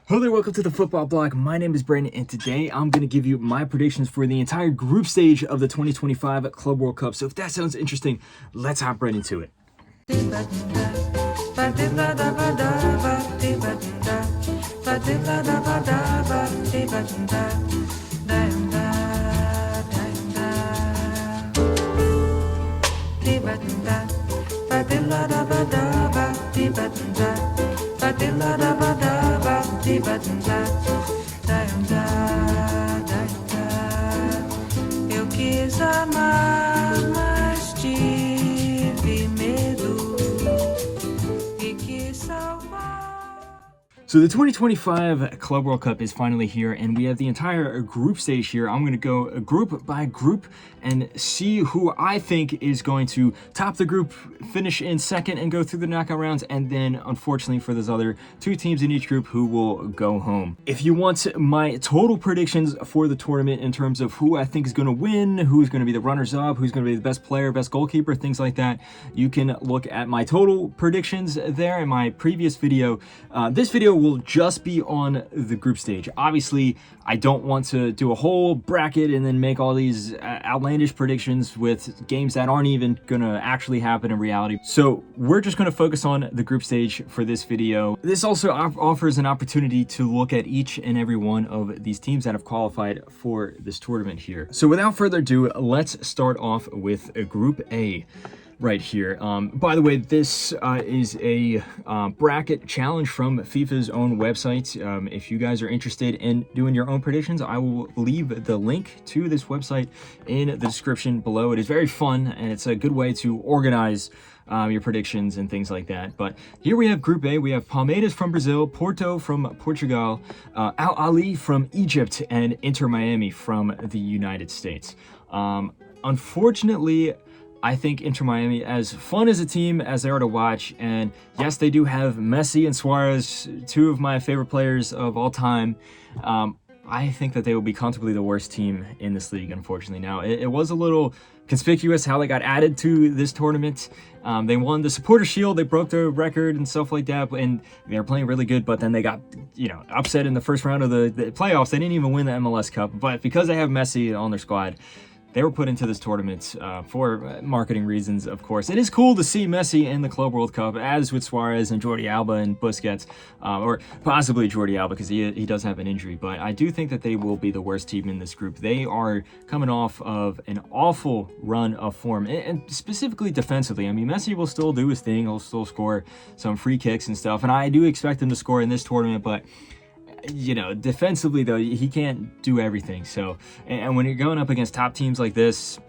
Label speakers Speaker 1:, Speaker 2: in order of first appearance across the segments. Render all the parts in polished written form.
Speaker 1: Hello there, welcome to the Football Bloc. My name is Brandon, and today I'm going to give you my predictions for the entire group stage of the 2025 Club World Cup. So if that sounds interesting, let's hop right into it.
Speaker 2: Eu quis amar, mas tive medo e quis salvar.
Speaker 1: So the 2025 Club World Cup is finally here, and we have the entire group stage here. I'm going to go group by group and see who I think is going to top the group, finish in second, and go through the knockout rounds, and then, unfortunately, for those other two teams in each group who will go home. If you want my total predictions for the tournament in terms of who I think is going to win, who's going to be the runners-up, who's going to be the best player, best goalkeeper, things like that, you can look at my total predictions there in my previous video. This video will just be on the group stage. Obviously, I don't want to do a whole bracket and then make all these outlandish predictions with games that aren't even gonna actually happen in reality. So we're just gonna focus on the group stage for this video. This also offers an opportunity to look at each and every one of these teams that have qualified for this tournament here. So without further ado, let's start off with Group A. Right here. By the way, this is a bracket challenge from FIFA's own website. If you guys are interested in doing your own predictions, I will leave the link to this website in the description below. It is very fun, and it's a good way to organize your predictions and things like that. But here we have Group A. We have Palmeiras from Brazil, Porto from Portugal, Al Ahly from Egypt, and Inter Miami from the United States. Unfortunately, I think Inter Miami, as fun as a team as they are to watch, and yes, they do have Messi and Suarez, two of my favorite players of all time. I think that they will be comfortably the worst team in this league, unfortunately. Now, it was a little conspicuous how they got added to this tournament. They won the Supporter Shield, they broke their record and stuff like that, and they were playing really good, but then they got, upset in the first round of the playoffs. They didn't even win the MLS Cup, but because they have Messi on their squad, they were put into this tournament for marketing reasons, of course. It is cool to see Messi in the Club World Cup, as with Suarez and Jordi Alba and Busquets, or possibly Jordi Alba, because he does have an injury. But I do think that they will be the worst team in this group. They are coming off of an awful run of form, and specifically defensively. I mean, Messi will still do his thing. He'll still score some free kicks and stuff, and I do expect him to score in this tournament, but defensively, though, he can't do everything. So, and when you're going up against top teams like this,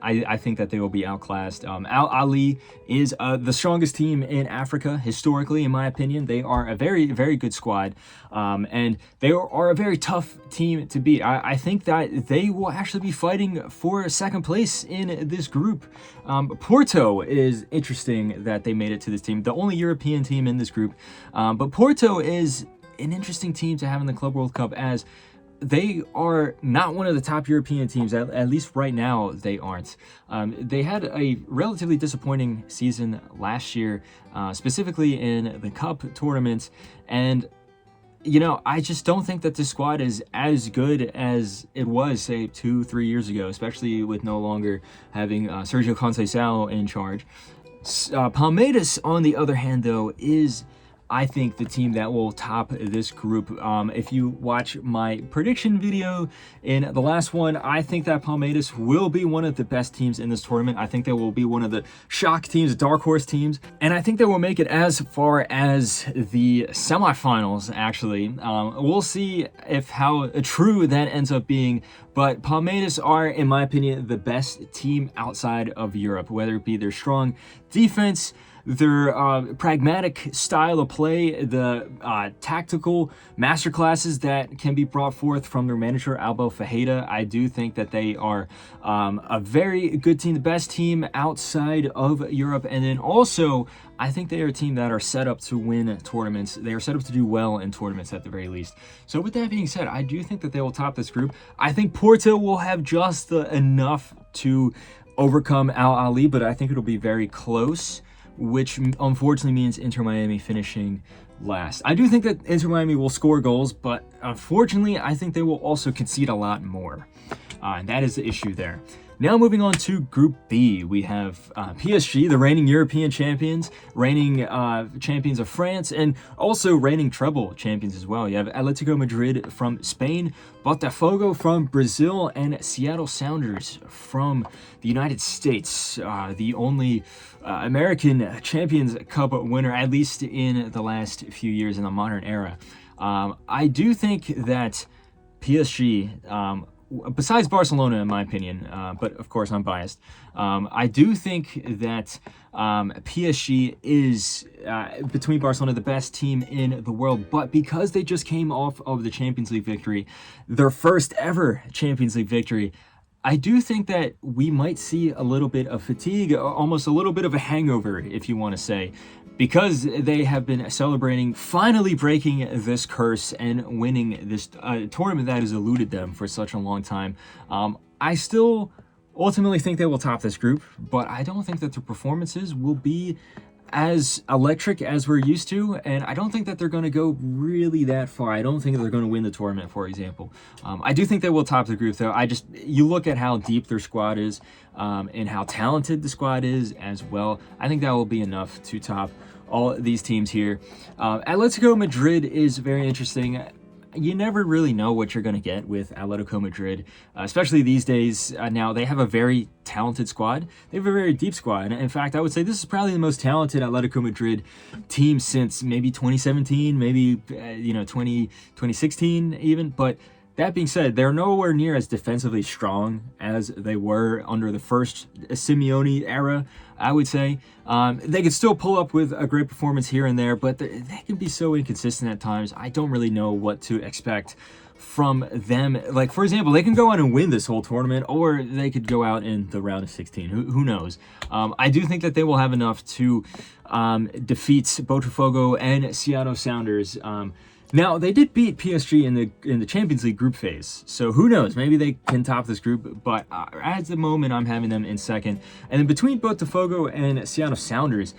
Speaker 1: I think that they will be outclassed. Al Ahly is the strongest team in Africa, historically, in my opinion. They are a very, very good squad, and they are a very tough team to beat. I think that they will actually be fighting for second place in this group. Porto is interesting that they made it to this team, the only European team in this group, but Porto is an interesting team to have in the Club World Cup, as they are not one of the top European teams, at least right now they aren't. They had a relatively disappointing season last year, specifically in the Cup tournament, and I just don't think that this squad is as good as it was, say, 2-3 years ago, especially with no longer having Sergio Conceição in charge. Palmeiras, on the other hand, though, is, I think, the team that will top this group. If you watch my prediction video in the last one, I think that Palmeiras will be one of the best teams in this tournament. I think they will be one of the shock teams, dark horse teams, and I think they will make it as far as the semifinals, actually. We'll see how true that ends up being, but Palmeiras are, in my opinion, the best team outside of Europe, whether it be their strong defense, their pragmatic style of play, the tactical masterclasses that can be brought forth from their manager, Albo Fajeda. I do think that they are a very good team, the best team outside of Europe. And then also, I think they are a team that are set up to win tournaments. They are set up to do well in tournaments at the very least. So with that being said, I do think that they will top this group. I think Porto will have just enough to overcome Al Ahly, but I think it'll be very close, which unfortunately means Inter Miami finishing last. I do think that Inter Miami will score goals, but unfortunately, I think they will also concede a lot more. And that is the issue there. Now moving on to Group B, we have PSG, the reigning European champions, reigning champions of France, and also reigning treble champions as well. You have Atletico Madrid from Spain, Botafogo from Brazil, and Seattle Sounders from the United States, the only American Champions Cup winner, at least in the last few years in the modern era. I do think that PSG, besides Barcelona, in my opinion, but of course I'm biased, I do think that PSG is, between Barcelona, the best team in the world. But because they just came off of the Champions League victory, their first ever Champions League victory, I do think that we might see a little bit of fatigue, almost a little bit of a hangover, if you want to say, because they have been celebrating finally breaking this curse and winning this tournament that has eluded them for such a long time. I still ultimately think they will top this group, but I don't think that their performances will be as electric as we're used to, and I don't think that they're going to go really that far. I don't think they're going to win the tournament, for example. I do think they will top the group, though. You look at how deep their squad is, and how talented the squad is as well. I think that will be enough to top all these teams here. Atletico Madrid is very interesting. You never really know what you're going to get with Atletico Madrid, especially these days. Now, they have a very talented squad. They have a very deep squad. In fact, I would say this is probably the most talented Atletico Madrid team since maybe 2017, maybe 2016 even. But that being said, they're nowhere near as defensively strong as they were under the first Simeone era, I would say. They could still pull up with a great performance here and there, but they can be so inconsistent at times. I don't really know what to expect from them. Like, for example, they can go out and win this whole tournament, or they could go out in the round of 16. Who knows? I do think that they will have enough to defeat Botafogo and Seattle Sounders. Now, they did beat PSG in the Champions League group phase, so who knows? Maybe they can top this group, but at the moment, I'm having them in second. And then between Botafogo and Seattle Sounders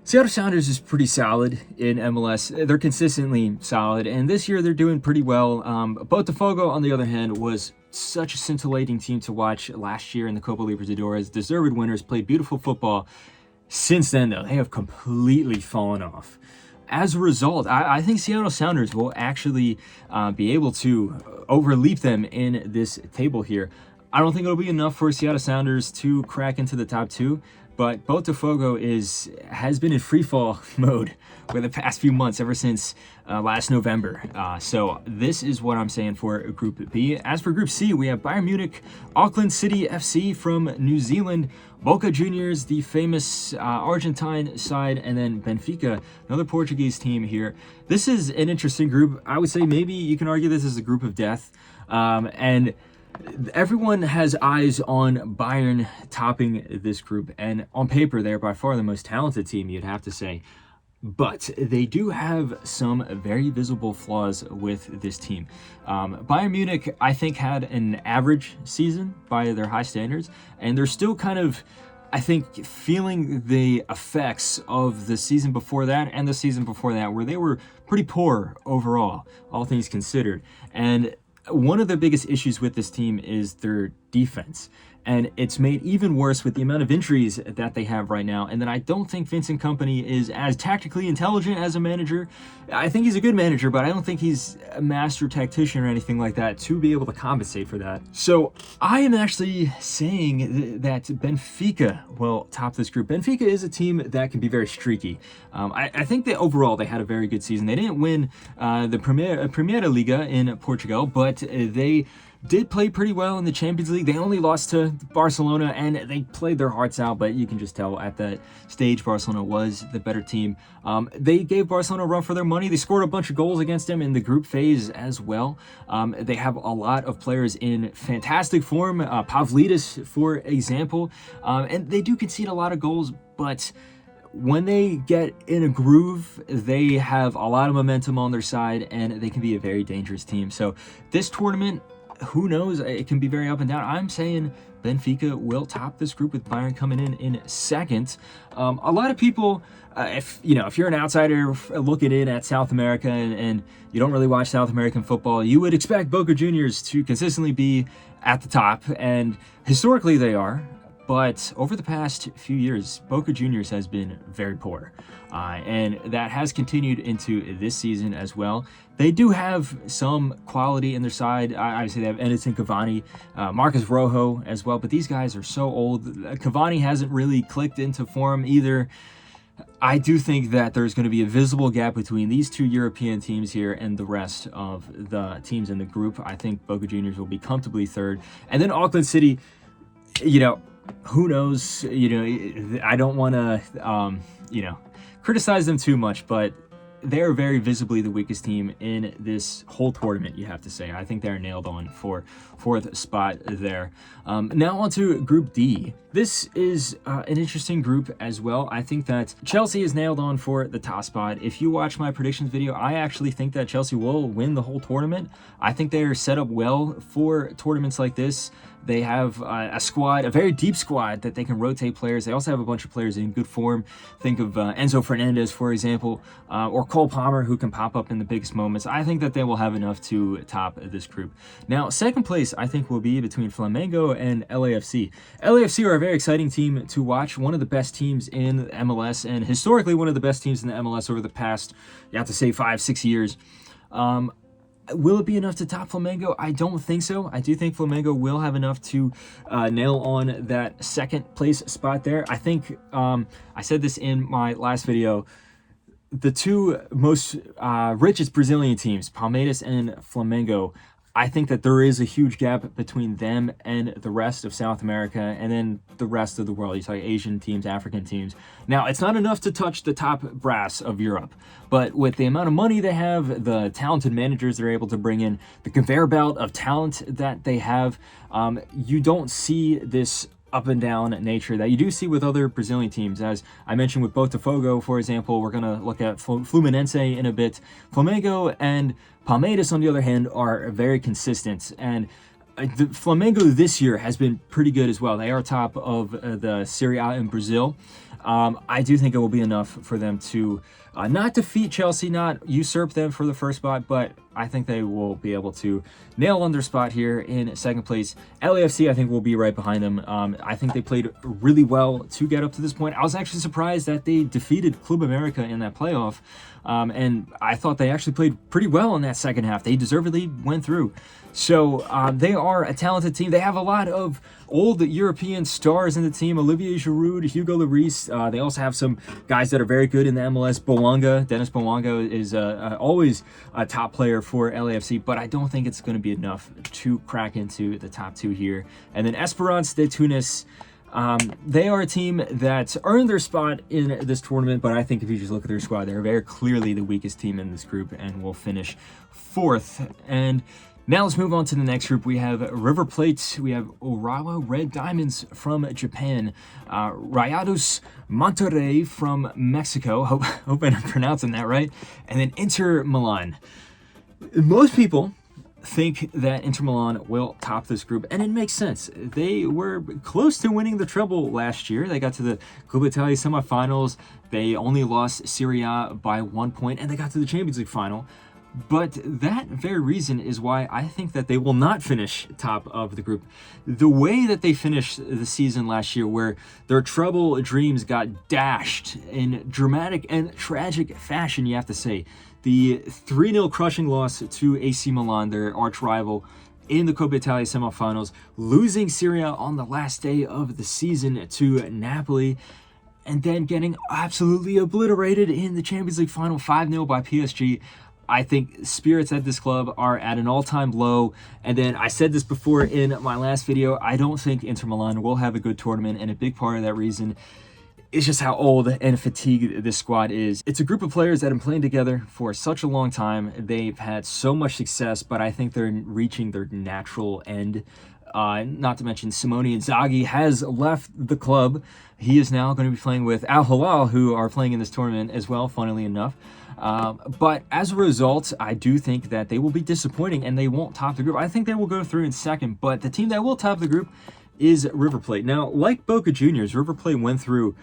Speaker 1: is pretty solid in MLS. They're consistently solid, and this year they're doing pretty well. Botafogo, on the other hand, was such a scintillating team to watch last year in the Copa Libertadores. Deserved winners, played beautiful football. Since then, though, they have completely fallen off. As a result, I think Seattle Sounders will actually be able to overleap them in this table here. I don't think it'll be enough for Seattle Sounders to crack into the top two, but Botafogo has been in free fall mode for the past few months, ever since last November. So this is what I'm saying for Group B. As for Group C, we have Bayern Munich, Auckland City FC from New Zealand, Boca Juniors, the famous Argentine side, and then Benfica, another Portuguese team here. This is an interesting group. I would say maybe you can argue this is a group of death. And everyone has eyes on Bayern topping this group, and on paper, they're by far the most talented team, you'd have to say. But they do have some very visible flaws with this team. Bayern Munich, I think, had an average season by their high standards, and they're still kind of, I think, feeling the effects of the season before that and the season before that, where they were pretty poor overall, all things considered. And one of the biggest issues with this team is their defense, and it's made even worse with the amount of injuries that they have right now. And then I don't think Vincent Kompany is as tactically intelligent as a manager. I think he's a good manager, but I don't think he's a master tactician or anything like that to be able to compensate for that. So I am actually saying that Benfica will top this group. Benfica is a team that can be very streaky. I think that overall they had a very good season. They didn't win the Primeira Liga in Portugal, but they did play pretty well in the Champions League. They only lost to Barcelona, and they played their hearts out, but you can just tell at that stage Barcelona was the better team. They gave Barcelona a run for their money. They scored a bunch of goals against them in the group phase as well. They have a lot of players in fantastic form, Pavlidis, for example, and they do concede a lot of goals, but when they get in a groove, they have a lot of momentum on their side, and they can be a very dangerous team. So this tournament, who knows? It can be very up and down. I'm saying Benfica will top this group with Bayern coming in second. A lot of people, if you're an outsider looking in at South America and you don't really watch South American football, you would expect Boca Juniors to consistently be at the top, and historically they are. But over the past few years, Boca Juniors has been very poor. And that has continued into this season as well. They do have some quality in their side. Obviously, they have Edinson Cavani, Marcus Rojo as well. But these guys are so old. Cavani hasn't really clicked into form either. I do think that there's going to be a visible gap between these two European teams here and the rest of the teams in the group. I think Boca Juniors will be comfortably third. And then Auckland City, who knows? I don't want to, criticize them too much, but they're very visibly the weakest team in this whole tournament, you have to say. I think they're nailed on for fourth spot there. Now on to Group D. This is an interesting group as well. I think that Chelsea is nailed on for the top spot. If you watch my predictions video, I actually think that Chelsea will win the whole tournament. I think they're set up well for tournaments like this. They have a squad, a very deep squad that they can rotate players. They also have a bunch of players in good form. Think of Enzo Fernandez, for example, or Cole Palmer, who can pop up in the biggest moments. I think that they will have enough to top this group. Now, second place, I think, will be between Flamengo and LAFC. LAFC are a very exciting team to watch, one of the best teams in MLS, and historically one of the best teams in the MLS over the past, you have to say, 5-6 years. Will it be enough to top Flamengo? I don't think so. I do think Flamengo will have enough to nail on that second place spot there. I think, I said this in my last video, the two most richest Brazilian teams, Palmeiras and Flamengo, I think that there is a huge gap between them and the rest of South America and then the rest of the world. You talk Asian teams, African teams. Now, it's not enough to touch the top brass of Europe, but with the amount of money they have, the talented managers they're able to bring in, the conveyor belt of talent that they have, you don't see this up and down nature that you do see with other Brazilian teams. As I mentioned with Botafogo, for example, we're going to look at Fluminense in a bit. Flamengo and Palmeiras, on the other hand, are very consistent, and the Flamengo this year has been pretty good as well. They are top of the Serie A in Brazil. I do think it will be enough for them to not defeat Chelsea, not usurp them for the first spot, but I think they will be able to nail on their spot here in second place. LAFC, I think, will be right behind them. I think they played really well to get up to this point. I was actually surprised that they defeated Club America in that playoff, and I thought they actually played pretty well in that second half. They deservedly went through. So they are a talented team. They have a lot of old European stars in the team. Olivier Giroud, Hugo Lloris. They also have some guys that are very good in the MLS. Dennis Bouanga is always a top player for LAFC, but I don't think it's going to be enough to crack into the top two here. And then Esperance de Tunis. They are a team that earned their spot in this tournament, but I think if you just look at their squad, they're very clearly the weakest team in this group and will finish fourth. And now let's move on to the next group. We have River Plate, we have Urawa Red Diamonds from Japan, Rayados Monterrey from Mexico, hope I'm pronouncing that right, and then Inter Milan. Most people think that Inter Milan will top this group, and it makes sense. They were close to winning the treble last year. They got to the Coppa Italia semifinals. They only lost Serie A by 1 point, and they got to the Champions League final. But that very reason is why I think that they will not finish top of the group. The way that they finished the season last year, where their treble dreams got dashed in dramatic and tragic fashion, you have to say. The 3-0 crushing loss to AC Milan, their arch rival, in the Coppa Italia semifinals, losing Serie A on the last day of the season to Napoli, and then getting absolutely obliterated in the Champions League final 5-0 by PSG. I think spirits at this club are at an all-time low. And then I said this before in my last video, I don't think Inter Milan will have a good tournament, and a big part of that reason is just how old and fatigued this squad is. It's a group of players that have been playing together for such a long time. They've had so much success, but I think they're reaching their natural end. Not to mention Simone Inzaghi has left the club. He is now going to be playing with Al Hilal, who are playing in this tournament as well, funnily enough. But as a result, I do think that they will be disappointing and they won't top the group. I think they will go through in second, but the team that will top the group is River Plate. Now, like Boca Juniors, River Plate went through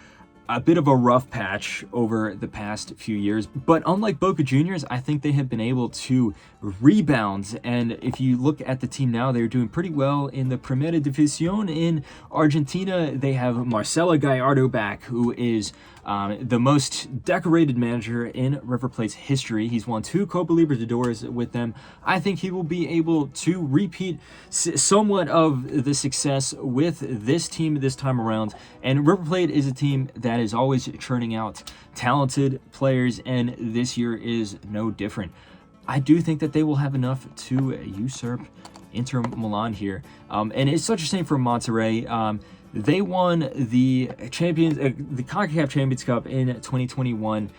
Speaker 1: a bit of a rough patch over the past few years, but unlike Boca Juniors, I think they have been able to rebound. And if you look at the team now, they're doing pretty well in the Primera División in Argentina. They have Marcelo Gallardo back, who is the most decorated manager in River Plate's history. He's won 2 Copa Libertadores with them. I think he will be able to repeat somewhat of the success with this team this time around. And River Plate is a team that is always churning out talented players, and this year is no different. I do think that they will have enough to usurp Inter Milan here. And it's such a shame for Monterrey. They won the CONCACAF Champions Cup in 2021,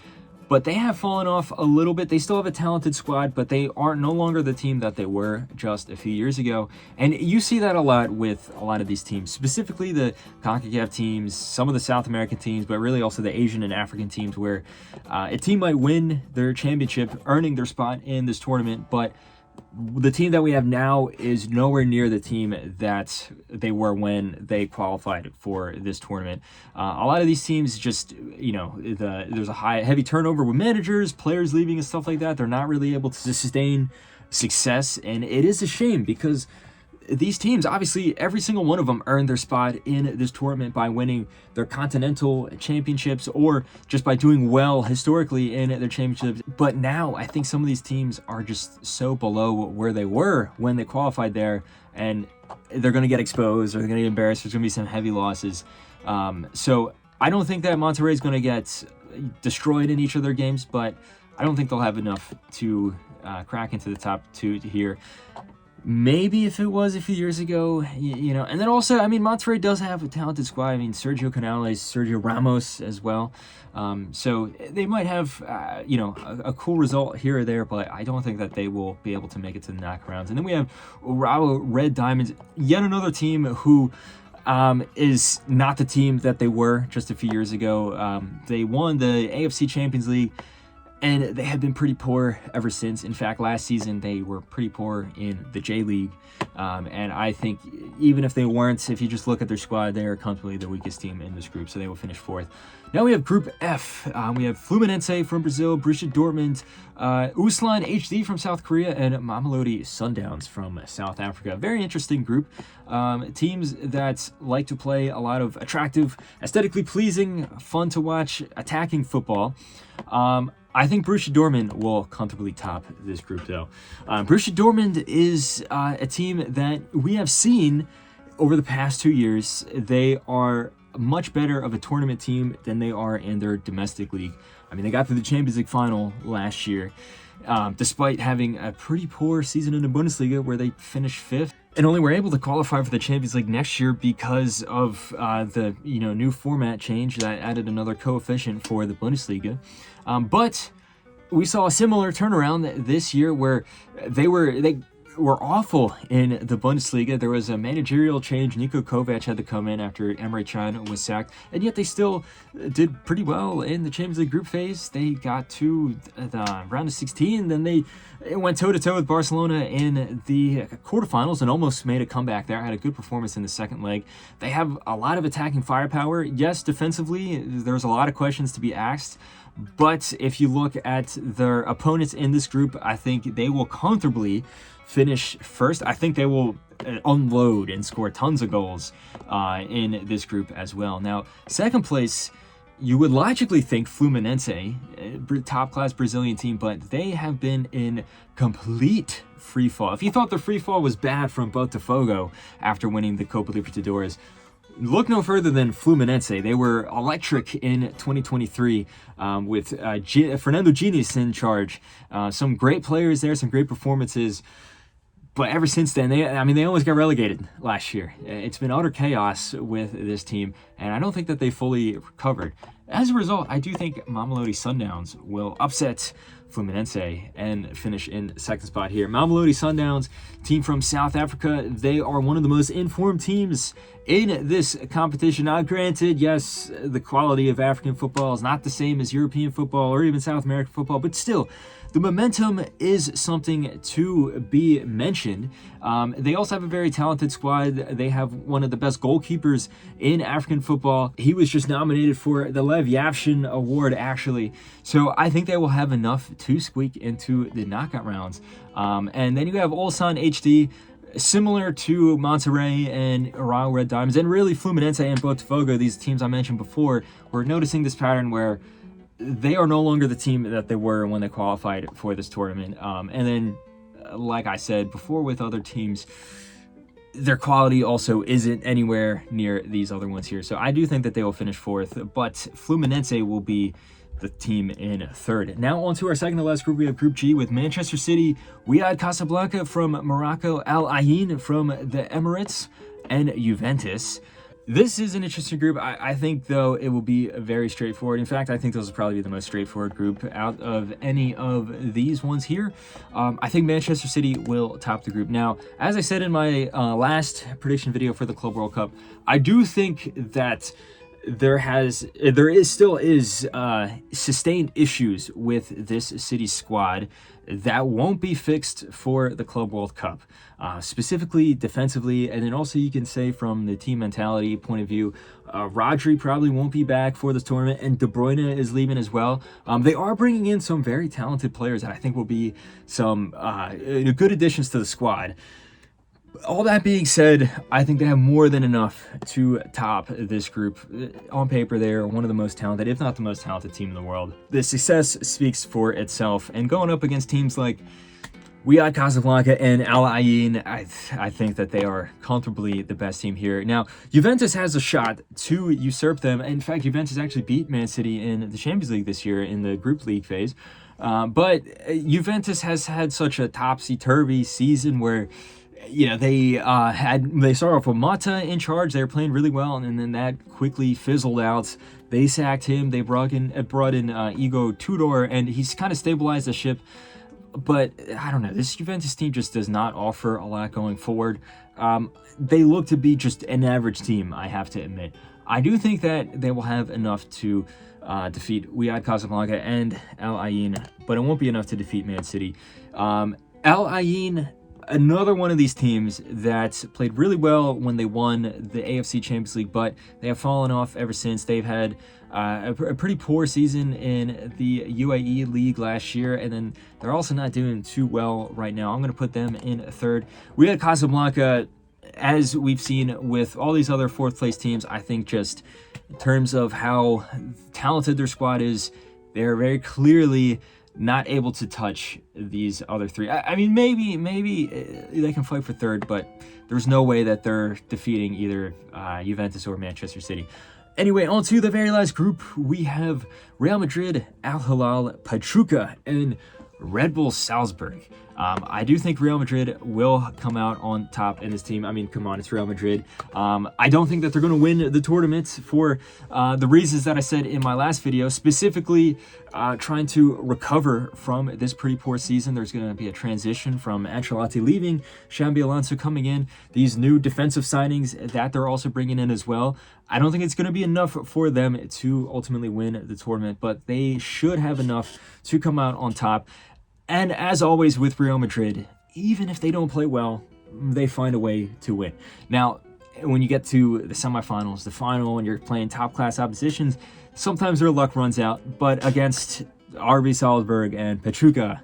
Speaker 1: but they have fallen off a little bit. They still have a talented squad, but they are no longer the team that they were just a few years ago. And you see that a lot with a lot of these teams, specifically the CONCACAF teams, some of the South American teams, but really also the Asian and African teams, where a team might win their championship, earning their spot in this tournament, but the team that we have now is nowhere near the team that they were when they qualified for this tournament. A lot of these teams just, there's a heavy turnover with managers, players leaving and stuff like that. They're not really able to sustain success, and it is a shame because these teams, obviously, every single one of them earned their spot in this tournament by winning their continental championships or just by doing well historically in their championships. But now I think some of these teams are just so below where they were when they qualified there, and they're going to get exposed or they're going to get embarrassed. There's going to be some heavy losses. So I don't think that Monterrey is going to get destroyed in each of their games, but I don't think they'll have enough to crack into the top 2 here. Maybe if it was a few years ago, and then also, Monterrey does have a talented squad. Sergio Canales, Sergio Ramos as well. So they might have, a cool result here or there, but I don't think that they will be able to make it to the knockouts. And then we have Urawa Red Diamonds, yet another team who is not the team that they were just a few years ago. They won the AFC Champions League, and they have been pretty poor ever since. In fact, last season they were pretty poor in the J League. And I think even if they weren't, if you just look at their squad, they are comfortably the weakest team in this group, so they will finish 4th. Now we have Group F. We have Fluminense from Brazil, Borussia Dortmund, Uslan HD from South Korea, and Mamelodi Sundowns from South Africa. Very interesting group. Teams that like to play a lot of attractive, aesthetically pleasing, fun to watch, attacking football. I think Borussia Dortmund will comfortably top this group, though. Borussia Dortmund is a team that we have seen over the past 2 years. They are much better of a tournament team than they are in their domestic league. They got to the Champions League final last year, despite having a pretty poor season in the Bundesliga where they finished 5th. And only were able to qualify for the Champions League next year because of the new format change that added another coefficient for the Bundesliga. But we saw a similar turnaround this year where they were awful in the Bundesliga. There was a managerial change. Niko Kovac had to come in after Emre Can was sacked, and yet they still did pretty well in the Champions League group phase. They got to the round of 16, then they went toe-to-toe with Barcelona in the quarterfinals and almost made a comeback there. Had a good performance in the second leg. They have a lot of attacking firepower. Yes, defensively, there's a lot of questions to be asked, but if you look at their opponents in this group, I think they will comfortably finish first. I think they will unload and score tons of goals in this group as well. Now, second place, you would logically think Fluminense, top-class Brazilian team, but they have been in complete free fall. If you thought the free fall was bad from Botafogo after winning the Copa Libertadores, look no further than Fluminense. They were electric in 2023 with Fernando Diniz in charge. Some great players there, some great performances. But ever since then, they almost got relegated last year. It's been utter chaos with this team, and I don't think that they fully recovered. As a result, I do think Mamelodi Sundowns will upset Fluminense and finish in second spot here. Mamelodi Sundowns, team from South Africa, they are one of the most informed teams in this competition. Now, granted, yes, the quality of African football is not the same as European football or even South American football, but still, the momentum is something to be mentioned. They also have a very talented squad. They have one of the best goalkeepers in African football. He was just nominated for the Lev Yavshin Award, actually. So I think they will have enough to squeak into the knockout rounds. And then you have Ulsan HD, similar to Monterrey and Royal Red Diamonds, and really Fluminense and Botafogo, these teams I mentioned before. We're noticing this pattern where they are no longer the team that they were when they qualified for this tournament. And then, like I said before with other teams, their quality also isn't anywhere near these other ones here. So I do think that they will finish fourth, but Fluminense will be the team in third. Now on to our second to last group. We have Group G with Manchester City, Wydad Casablanca from Morocco, Al Ain from the Emirates, and Juventus. This is an interesting group. I think, though, it will be very straightforward. In fact, I think this will probably be the most straightforward group out of any of these ones here. I think Manchester City will top the group. Now, as I said in my last prediction video for the Club World Cup, I do think that there still is sustained issues with this City squad that won't be fixed for the Club World Cup, specifically defensively, and then also you can say from the team mentality point of view, Rodri probably won't be back for this tournament, and De Bruyne is leaving as well. They are bringing in some very talented players that I think will be some good additions to the squad. All that being said, I think they have more than enough to top this group. On paper, they are one of the most talented, if not the most talented team in the world. The success speaks for itself, and going up against teams like Wydad Casablanca and Al Ain, I think that they are comfortably the best team here. Now, Juventus has a shot to usurp them. In fact, Juventus actually beat Man City in the Champions League this year in the group league phase. But Juventus has had such a topsy-turvy season where they started off with Mata in charge. They were playing really well, and then that quickly fizzled out. They sacked him. They brought in Igo Tudor, and he's kind of stabilized the ship. But I don't know. This Juventus team just does not offer a lot going forward. They look to be just an average team, I have to admit. I do think that they will have enough to defeat Wydad Casablanca and Al Ain, but it won't be enough to defeat Man City. Al Ain, another one of these teams that played really well when they won the AFC Champions League, but they have fallen off ever since. They've had a pretty poor season in the UAE League last year, and then they're also not doing too well right now. I'm going to put them in third. We had Casablanca, as we've seen with all these other fourth place teams. I think just in terms of how talented their squad is, they're very clearly not able to touch these other three. I mean, maybe they can fight for third, but there's no way that they're defeating either Juventus or Manchester City. Anyway, on to the very last group. We have Real Madrid, Al Hilal, Pachuca, and Red Bull Salzburg. I do think Real Madrid will come out on top in this team. I mean, come on, it's Real Madrid. I don't think that they're going to win the tournament for the reasons that I said in my last video, specifically trying to recover from this pretty poor season. There's going to be a transition from Ancelotti leaving, Xabi Alonso coming in, these new defensive signings that they're also bringing in as well. I don't think it's going to be enough for them to ultimately win the tournament, but they should have enough to come out on top. And as always with Real Madrid, even if they don't play well, they find a way to win. Now, when you get to the semifinals, the final, and you're playing top-class oppositions, sometimes their luck runs out. But against RB Salzburg and Pachuca,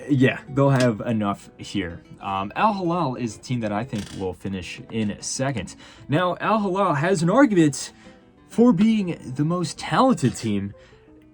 Speaker 1: yeah, they'll have enough here. Al Hilal is the team that I think will finish in second. Now, Al Hilal has an argument for being the most talented team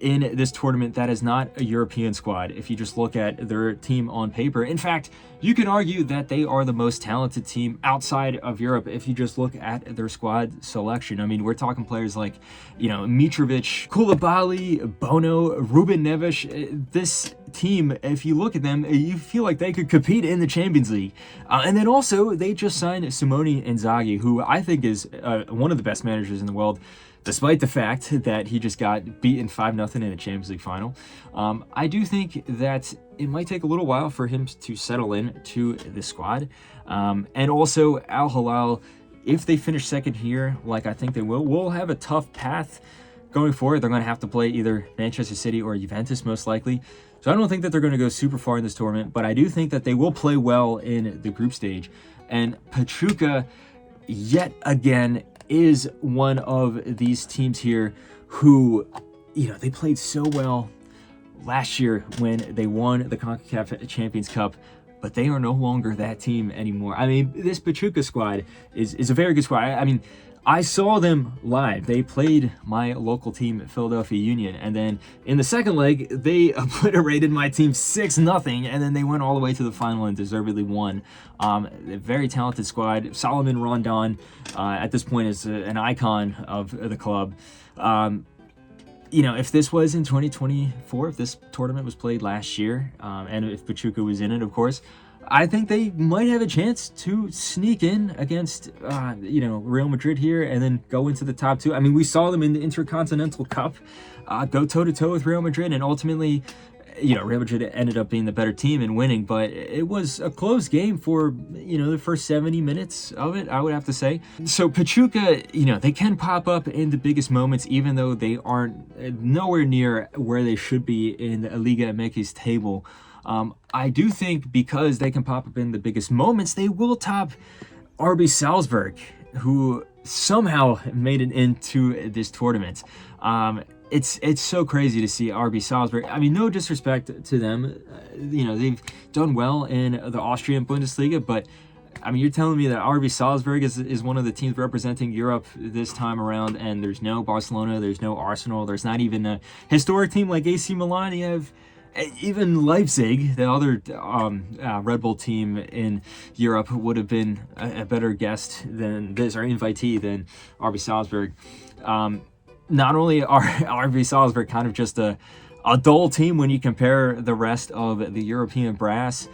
Speaker 1: in this tournament that is not a European squad, if you just look at their team on paper. In fact, you can argue that they are the most talented team outside of Europe if you just look at their squad selection. I mean, we're talking players like, Mitrovic, Koulibaly, Bono, Ruben Neves. This team, if you look at them, you feel like they could compete in the Champions League. And then also, they just signed Simone Inzaghi, who I think is one of the best managers in the world, despite the fact that he just got beaten 5-0 in the Champions League final. I do think that it might take a little while for him to settle in to the squad. And also, Al Hilal, if they finish second here, like I think they will have a tough path going forward. They're going to have to play either Manchester City or Juventus, most likely. So I don't think that they're going to go super far in this tournament, but I do think that they will play well in the group stage. And Pachuca, yet again, is one of these teams here who, they played so well last year when they won the CONCACAF Champions Cup, but they are no longer that team anymore. I mean, this Pachuca squad is a very good squad. I mean, I saw them live. They played my local team, Philadelphia Union, and then in the second leg, they obliterated my team 6-0, and then they went all the way to the final and deservedly won. A very talented squad. Solomon Rondon, at this point, is an icon of the club. If this was in 2024, if this tournament was played last year, and if Pachuca was in it, of course, I think they might have a chance to sneak in against, Real Madrid here and then go into the top two. I mean, we saw them in the Intercontinental Cup go toe-to-toe with Real Madrid, and ultimately, Real Madrid ended up being the better team and winning, but it was a close game for, the first 70 minutes of it, I would have to say. So Pachuca, they can pop up in the biggest moments, even though they aren't nowhere near where they should be in the Liga MX table. I do think because they can pop up in the biggest moments, they will top RB Salzburg, who somehow made it into this tournament. It's so crazy to see RB Salzburg. I mean, no disrespect to them. They've done well in the Austrian Bundesliga, but I mean, you're telling me that RB Salzburg is one of the teams representing Europe this time around, and there's no Barcelona, there's no Arsenal, there's not even a historic team like AC Milan. You have even Leipzig, the other Red Bull team in Europe, would have been a better guest than this, or invitee than RB Salzburg. Not only are RB Salzburg kind of just a dull team when you compare the rest of the European brass,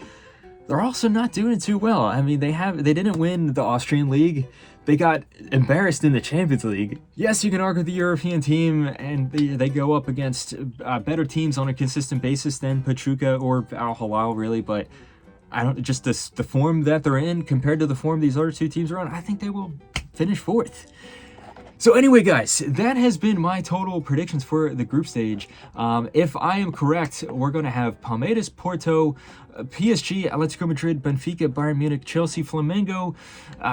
Speaker 1: they're also not doing too well. I mean, they didn't win the Austrian league. They got embarrassed in the Champions League. Yes, you can argue the European team, and they go up against better teams on a consistent basis than Pachuca or Al Hilal, really. But just the form that they're in compared to the form these other two teams are on, I think they will finish fourth. So anyway, guys, that has been my total predictions for the group stage. If I am correct, we're going to have Palmeiras, Porto, PSG, Atletico Madrid, Benfica, Bayern Munich, Chelsea, Flamengo,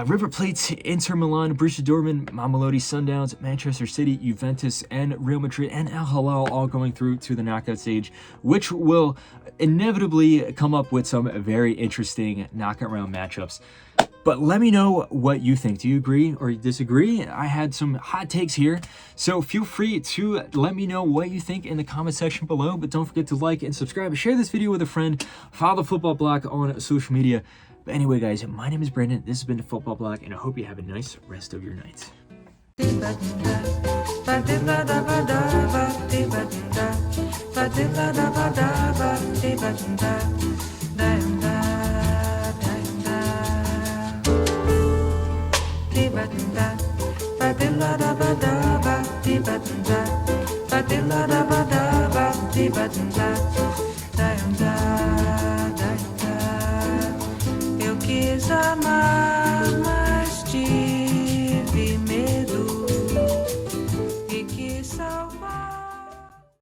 Speaker 1: River Plate, Inter Milan, Borussia Dortmund, Mamelodi Sundowns, Manchester City, Juventus, and Real Madrid, and Al Hilal all going through to the knockout stage, which will inevitably come up with some very interesting knockout round matchups. But let me know what you think. Do you agree or disagree? I had some hot takes here, so feel free to let me know what you think in the comment section below. But don't forget to like and subscribe. Share this video with a friend. Follow the Football Bloc on social media. But anyway, guys, my name is Brandon. This has been the Football Bloc, and I hope you have a nice rest of your night.
Speaker 2: Ba